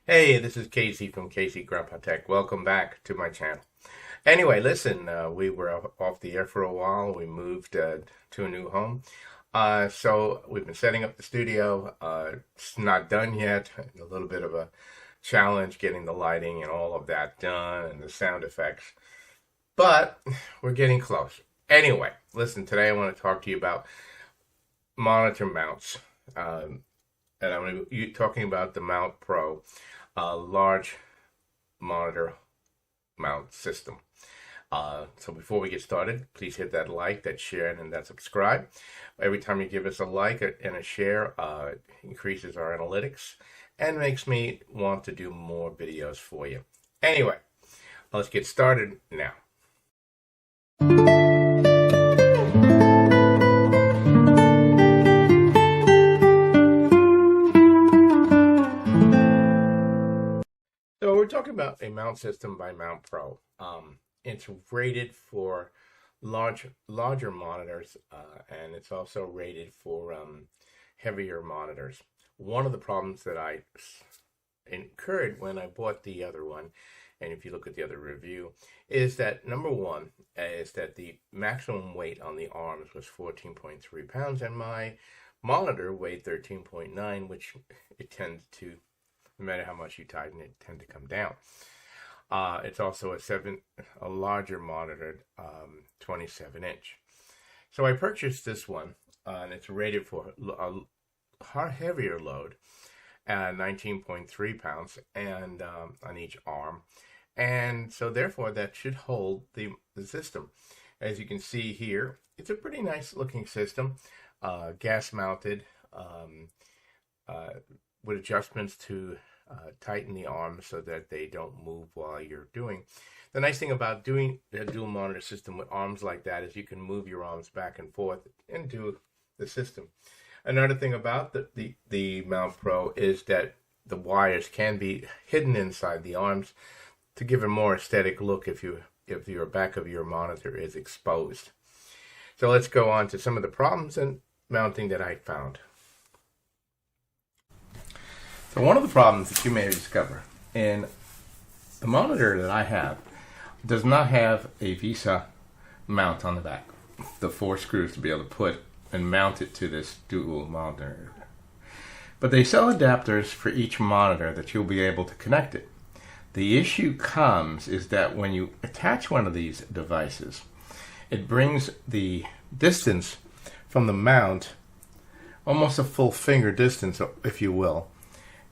Hey, this is Casey from Casey Grandpa Tech. Welcome back to my channel. Anyway, listen, we were off the air for a while. We moved to a new home. So we've been setting up the studio. It's not done yet. A little bit of a challenge getting the lighting and all of that done and the sound effects. But we're getting close. Anyway, listen, today I want to talk to you about monitor mounts. And I'm going to be talking about the MountPro large monitor mount system. So before we get started, please hit that like, that share, and that subscribe. Every time you give us a like and a share, it increases our analytics and makes me want to do more videos for you. Anyway, let's get started now. So we're talking about a mount system by MountPro. It's rated for larger monitors, and it's also rated for heavier monitors. One of the problems that I incurred when I bought the other one, and if you look at the other review, is that number one is that the maximum weight on the arms was 14.3 pounds, and my monitor weighed 13.9, which it tends to, no matter how much you tighten it, tend to come down. It's also a larger monitor, 27-inch. So I purchased this one, and it's rated for a heavier load, 19.3 pounds, and on each arm, and so therefore that should hold the system. As you can see here, it's a pretty nice looking system, gas mounted, with adjustments to tighten the arms so that they don't move while you're doing. The nice thing about doing a dual monitor system with arms like that is you can move your arms back and forth into the system. Another thing about the MountPro is that the wires can be hidden inside the arms to give a more aesthetic look if your back of your monitor is exposed. So let's go on to some of the problems in mounting that I found. So one of the problems that you may discover in the monitor that I have does not have a VESA mount on the back. The 4 screws to be able to put and mount it to this dual monitor. But they sell adapters for each monitor that you'll be able to connect it. The issue comes is that when you attach one of these devices, it brings the distance from the mount almost a full finger distance, if you will.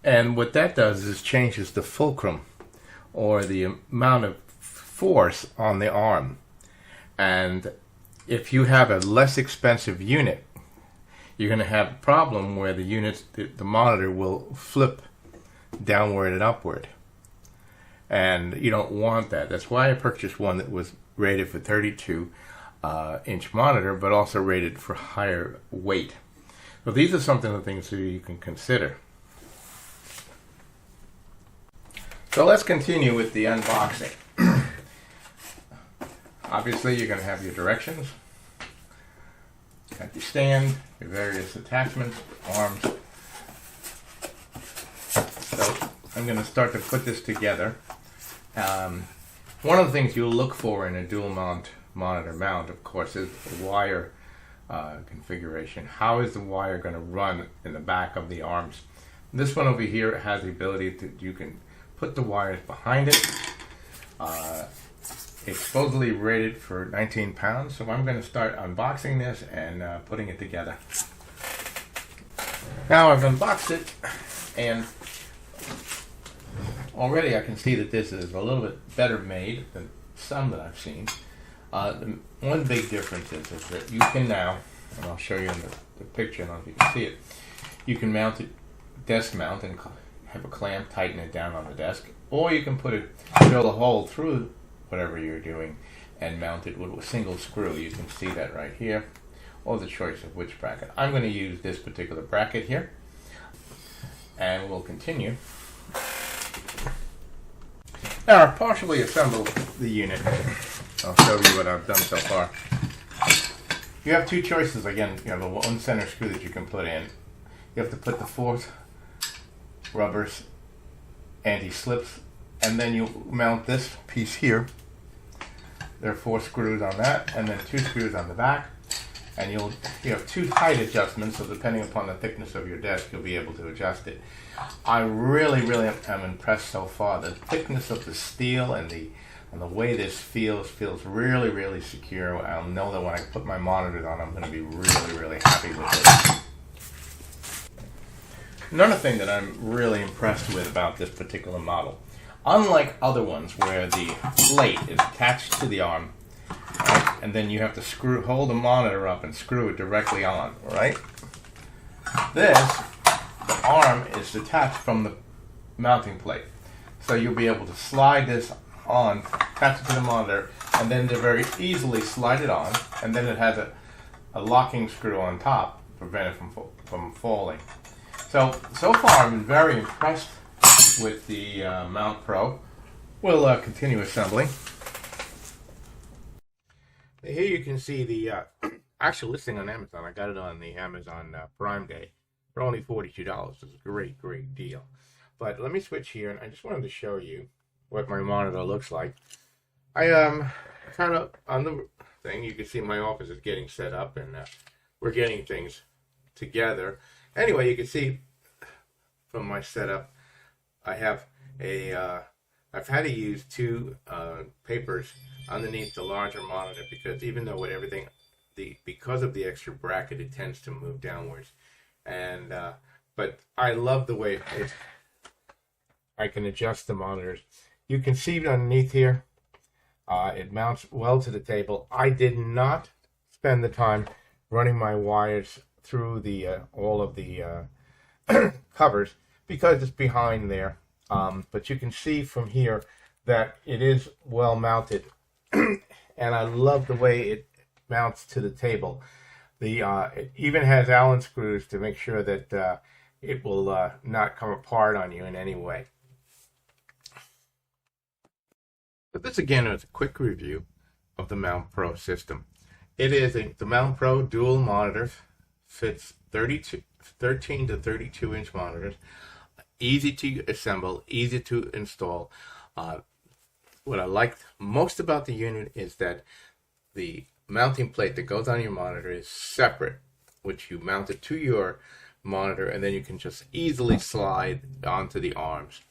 And what that does is changes the fulcrum, or the amount of force on the arm. And if you have a less expensive unit, you're going to have a problem where the monitor will flip downward and upward. And you don't want that. That's why I purchased one that was rated for 32-inch monitor, but also rated for higher weight. So these are some of the things that you can consider. So let's continue with the unboxing. Obviously, you're going to have your directions, got your stand, your various attachments, arms. So I'm going to start to put this together. One of the things you'll look for in a dual monitor mount, of course, is the wire configuration. How is the wire going to run in the back of the arms? This one over here has the ability to, you can put the wires behind it. It's supposedly rated for 19 pounds, so I'm going to start unboxing this and putting it together. Now I've unboxed it, and already I can see that this is a little bit better made than some that I've seen. One big difference is that you can now, and I'll show you in the picture, I don't know if you can see it, you can mount it, desk mount, and have a clamp, tighten it down on the desk, or you can drill a hole through whatever you're doing and mount it with a single screw. You can see that right here, or the choice of which bracket. I'm going to use this particular bracket here, and we'll continue. Now I've partially assembled the unit. I'll show you what I've done so far. You have two choices. Again, you have a one center screw that you can put in. You have to put the 4 rubbers anti-slips, and then you mount this piece here. There are 4 screws on that, and then 2 screws on the back, and you have 2 height adjustments, so depending upon the thickness of your desk, you'll be able to adjust it. I really am impressed so far. The thickness of the steel and the way this feels really secure. I'll know that when I put my monitors on, I'm going to be really happy with it. Another thing that I'm really impressed with about this particular model, unlike other ones where the plate is attached to the arm, right, and then you have to hold the monitor up and screw it directly on, right? The arm is detached from the mounting plate, so you'll be able to slide this on, attach it to the monitor, and then to very easily slide it on, and then it has a locking screw on top to prevent it from falling. So far I've been very impressed with the MountPro. We'll continue assembling. Here you can see the actual listing on Amazon. I got it on the Amazon Prime Day for only $42. It's a great deal. But let me switch here, and I just wanted to show you what my monitor looks like. I kind of on the thing, you can see my office is getting set up, and we're getting things together. Anyway, you can see from my setup, I have I've had to use 2 papers underneath the larger monitor, because even though with everything, because of the extra bracket, it tends to move downwards. And but I love the way I can adjust the monitors. You can see underneath here, it mounts well to the table. I did not spend the time running my wires through the all of the covers, because it's behind there. But you can see from here that it is well mounted, and I love the way it mounts to the table. It even has Allen screws to make sure that it will not come apart on you in any way. But this again is a quick review of the MountPro system. It is the MountPro dual monitors, fits 13 to 32 inch monitors, easy to assemble, easy to install. What I liked most about the unit is that the mounting plate that goes on your monitor is separate, which you mount it to your monitor, and then you can just easily slide onto the arms.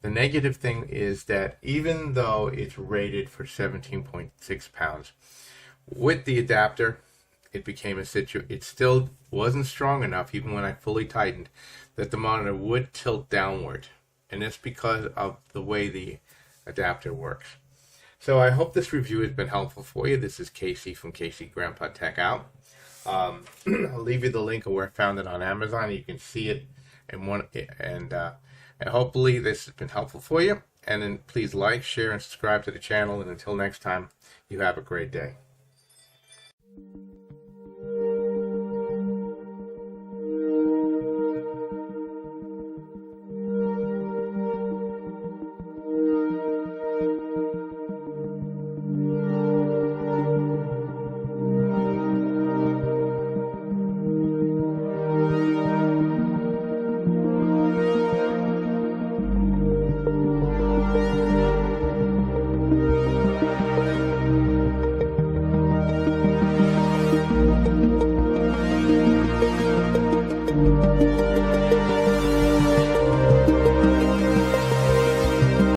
The negative thing is that even though it's rated for 17.6 pounds, with the adapter, it became it still wasn't strong enough, even when I fully tightened, that the monitor would tilt downward. And it's because of the way the adapter works. So I hope this review has been helpful for you. This is Casey from Casey Grandpa Tech Out. I'll leave you the link of where I found it on Amazon. You can see it and hopefully this has been helpful for you. And then please like, share, and subscribe to the channel. And until next time, you have a great day.